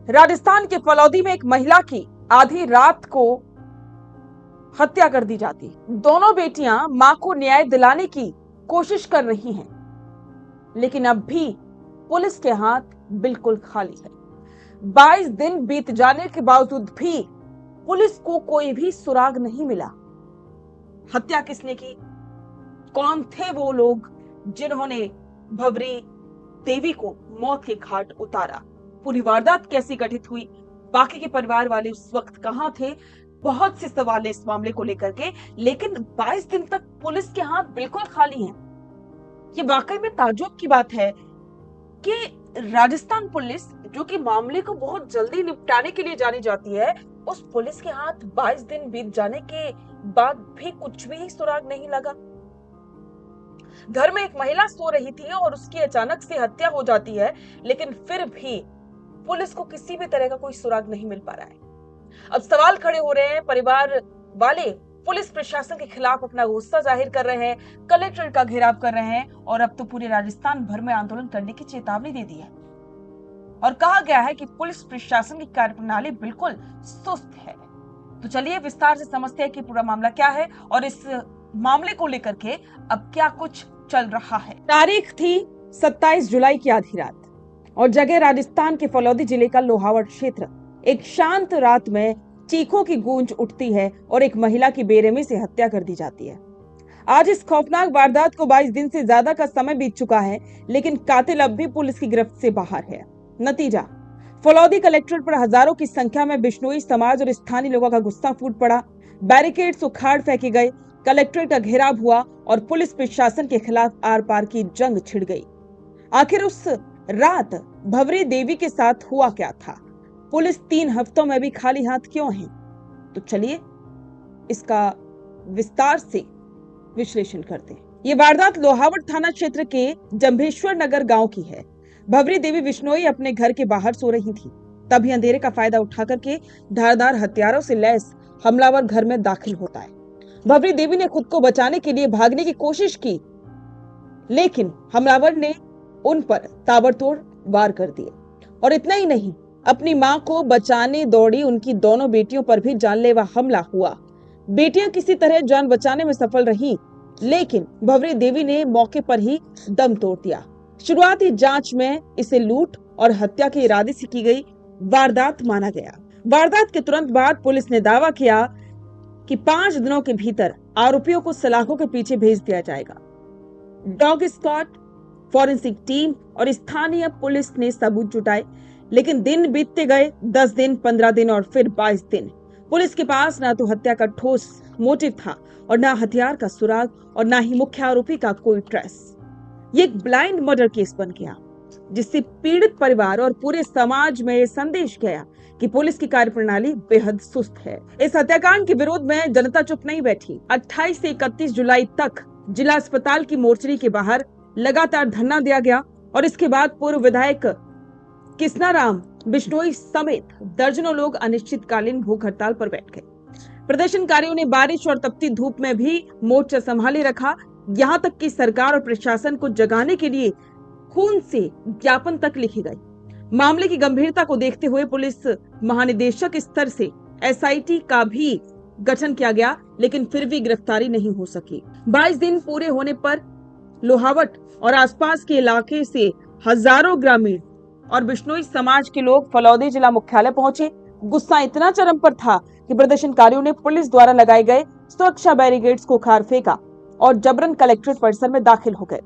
राजस्थान के फलौदी में एक महिला की आधी रात को हत्या कर दी जाती। दोनों बेटियां मां को न्याय दिलाने की कोशिश कर रही हैं, लेकिन अब भी पुलिस के हाथ बिल्कुल खाली है। 22 दिन बीत जाने के बावजूद भी पुलिस को कोई भी सुराग नहीं मिला। हत्या किसने की? कौन थे वो लोग जिन्होंने भवरी देवी को मौत के घाट उतारा? पूरी वारदात कैसी घटित हुई? बाकी के परिवार वाले उस वक्त कहां थे? बहुत से सवाल है इस मामले को लेकर के, लेकिन 22 दिन तक पुलिस के हाथ बिल्कुल खाली हैं। ये वाकई में ताज्जुब की बात है कि राजस्थान पुलिस, जो कि मामले को बहुत जल्दी निपटाने के लिए जानी जाती है, उस पुलिस के हाथ 22 दिन बीत जाने के बाद भी कुछ भी सुराग नहीं लगा। घर में एक महिला सो रही थी और उसकी अचानक से हत्या हो जाती है, लेकिन फिर भी पुलिस को किसी भी तरह का कोई सुराग नहीं मिल पा रहा है। अब सवाल खड़े हो रहे हैं, परिवार वाले पुलिस प्रशासन के खिलाफ अपना गुस्सा जाहिर कर रहे हैं, कलेक्ट्रेट का घेराव कर रहे हैं और अब तो पूरे राजस्थान भर में आंदोलन करने की चेतावनी दे दी है और कहा गया है कि पुलिस प्रशासन की कार्यप्रणाली बिल्कुल सुस्त है। तो चलिए विस्तार से समझते हैं कि पूरा मामला क्या है और इस मामले को लेकर के अब क्या कुछ चल रहा है। तारीख थी 27 जुलाई की आधी रात और जगह राजस्थान के फलौदी जिले का लोहावट क्षेत्र। एक शांत रात में चीखों की गूंज उठती है और एक महिला की बेरहमी से हत्या कर दी जाती है। आज इस खौफनाक वारदात को 22 दिन से ज्यादा का समय बीत चुका है, लेकिन कातिल अब भी पुलिस की गिरफ्त से बाहर है। नतीजा, फलौदी कलेक्ट्रेट पर हजारों की संख्या में बिश्नोई समाज और स्थानीय लोगों का गुस्सा फूट पड़ा। बैरिकेड्स उखाड़ फेंके गए, कलेक्ट्रेट का घेराव हुआ और पुलिस प्रशासन के खिलाफ आर पार की जंग छिड़ गई। आखिर उस रात भवरी देवी के साथ हुआ क्या था? पुलिस 3 हफ्तों में भी खाली हाथ क्यों है? तो चलिए इसका विस्तार से विश्लेषण करते हैं। ये वारदात लोहावट थाना क्षेत्र के जंभेश्वर नगर गांव की है। भवरी देवी बिश्नोई अपने घर के बाहर सो रही थी, तभी अंधेरे का फायदा उठा करके धारदार हथियारों से लैस हमलावर घर में दाखिल होता है। भवरी देवी ने खुद को बचाने के लिए भागने की कोशिश की, लेकिन हमलावर ने उन पर ताबड़तोड़ वार कर दिए और इतना ही नहीं, अपनी मां को बचाने दौड़ी उनकी दोनों बेटियों पर भी जानलेवा हमला हुआ। बेटियां किसी तरह जान बचाने में सफल रहीं, लेकिन भवरी देवी ने मौके पर ही दम तोड़ दिया। शुरुआती जांच में इसे लूट और हत्या के इरादे से की गई वारदात माना गया। वारदात के तुरंत बाद पुलिस ने दावा किया कि 5 दिनों के भीतर आरोपियों को सलाखों के पीछे भेज दिया जाएगा। डॉग स्क्वाड, फॉरेंसिक टीम और स्थानीय पुलिस ने सबूत जुटाए, लेकिन दिन बीतते गए। 10 दिन, 15 दिन और फिर 22 दिन। पुलिस के पास ना तो हत्या का ठोस मोटिव था और ना हथियार का सुराग और ना ही मुख्य आरोपी का कोई ट्रेस। ये एक ब्लाइंड मर्डर केस बन गया, जिससे पीड़ित परिवार और पूरे समाज में संदेश गया कि पुलिस की कार्यप्रणाली बेहद सुस्त है। इस हत्याकांड के विरोध में जनता चुप नहीं बैठी। 28 से 31 जुलाई तक जिला अस्पताल की मोर्चरी के बाहर लगातार धरना दिया गया और इसके बाद पूर्व विधायक किस्नाराम बिश्नोई समेत दर्जनों लोग अनिश्चितकालीन भूख हड़ताल पर बैठ गए। प्रदर्शनकारियों ने बारिश और तपती धूप में भी मोर्चा संभाले रखा, यहाँ तक कि सरकार और प्रशासन को जगाने के लिए खून से ज्ञापन तक लिखे गए। मामले की गंभीरता को देखते हुए पुलिस महानिदेशक स्तर से SIT का भी गठन किया गया, लेकिन फिर भी गिरफ्तारी नहीं हो सकी। 22 दिन पूरे होने पर लोहावट और आसपास के इलाके से हजारों ग्रामीण और बिश्नोई समाज के लोग फलौदी जिला मुख्यालय पहुंचे। गुस्सा इतना चरम पर था कि प्रदर्शनकारियों ने पुलिस द्वारा लगाए गए सुरक्षा बैरिकेड्स को उखाड़ फेंका और जबरन कलेक्ट्रेट परिसर में दाखिल हो गए।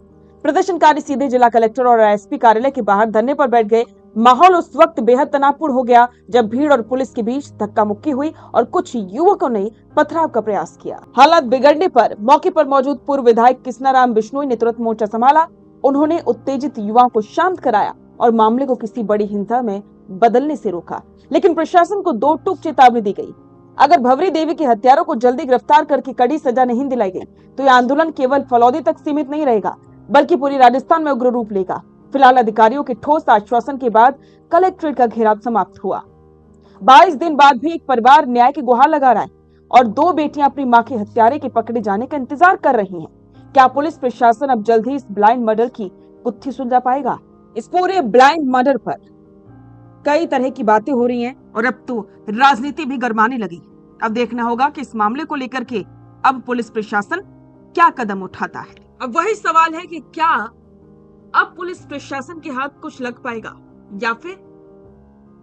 प्रदर्शनकारी सीधे जिला कलेक्टर और SP कार्यालय के बाहर धरने पर बैठ गए। माहौल उस वक्त बेहद तनावपूर्ण हो गया जब भीड़ और पुलिस के बीच धक्का मुक्की हुई और कुछ युवकों ने पथराव का प्रयास किया। हालात बिगड़ने पर मौके पर मौजूद पूर्व विधायक किस्नाराम बिश्नोई ने तुरंत मोर्चा संभाला। उन्होंने उत्तेजित युवाओं को शांत कराया और मामले को किसी बड़ी हिंसा में बदलने से रोका, लेकिन प्रशासन को 2 टूक चेतावनी दी गई। अगर भवरी देवी के हत्यारों को जल्दी गिरफ्तार करके कड़ी सजा नहीं दिलाई गई तो यह आंदोलन केवल फलौदी तक सीमित नहीं रहेगा, बल्कि पूरी राजस्थान में उग्र रूप लेगा। फिलहाल अधिकारियों के ठोस आश्वासन के बाद कलेक्ट्रेट का घेराव समाप्त हुआ। 22 दिन बाद भी एक परिवार न्याय की गुहार लगा रहा है और 2 बेटियां अपनी मां के हत्यारे के पकड़े जाने का इंतजार कर रही हैं। क्या पुलिस प्रशासन अब जल्द ही इस ब्लाइंड मर्डर की गुत्थी सुलझा पाएगा? इस पूरे ब्लाइंड मर्डर पर कई तरह की बातें हो रही हैं और अब तो राजनीति भी गरमाने लगी। अब देखना होगा कि इस मामले को लेकर के अब पुलिस प्रशासन क्या कदम उठाता है। अब वही सवाल है कि क्या अब पुलिस प्रशासन के हाथ कुछ लग पाएगा या फिर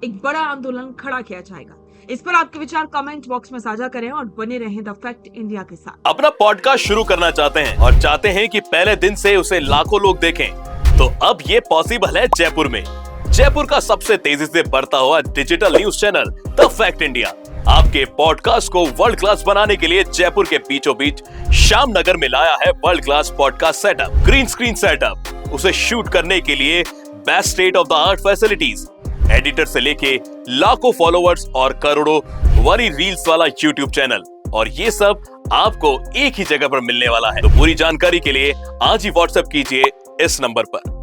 एक बड़ा आंदोलन खड़ा किया जाएगा। इस पर आपके विचार कमेंट बॉक्स में साझा करें और बने रहें द फैक्ट इंडिया के साथ। अपना पॉडकास्ट शुरू करना चाहते हैं और चाहते हैं कि पहले दिन से उसे लाखों लोग देखें, तो अब ये पॉसिबल है जयपुर में। जयपुर का सबसे तेजी से बढ़ता हुआ digital news channel the fact India आपके पॉडकास्ट को वर्ल्ड क्लास बनाने के लिए जयपुर के बीचों बीच श्याम नगर में लाया है world class podcast setup, green screen setup. उसे शूट करने के लिए best state of the art facilities, editor से लेके लाखों फॉलोवर्स और करोड़ों वाली रील्स वाला यूट्यूब चैनल, और ये सब आपको एक ही जगह पर मिलने वाला है। तो पूरी जानकारी के लिए आज ही व्हाट्सएप कीजिए इस नंबर पर।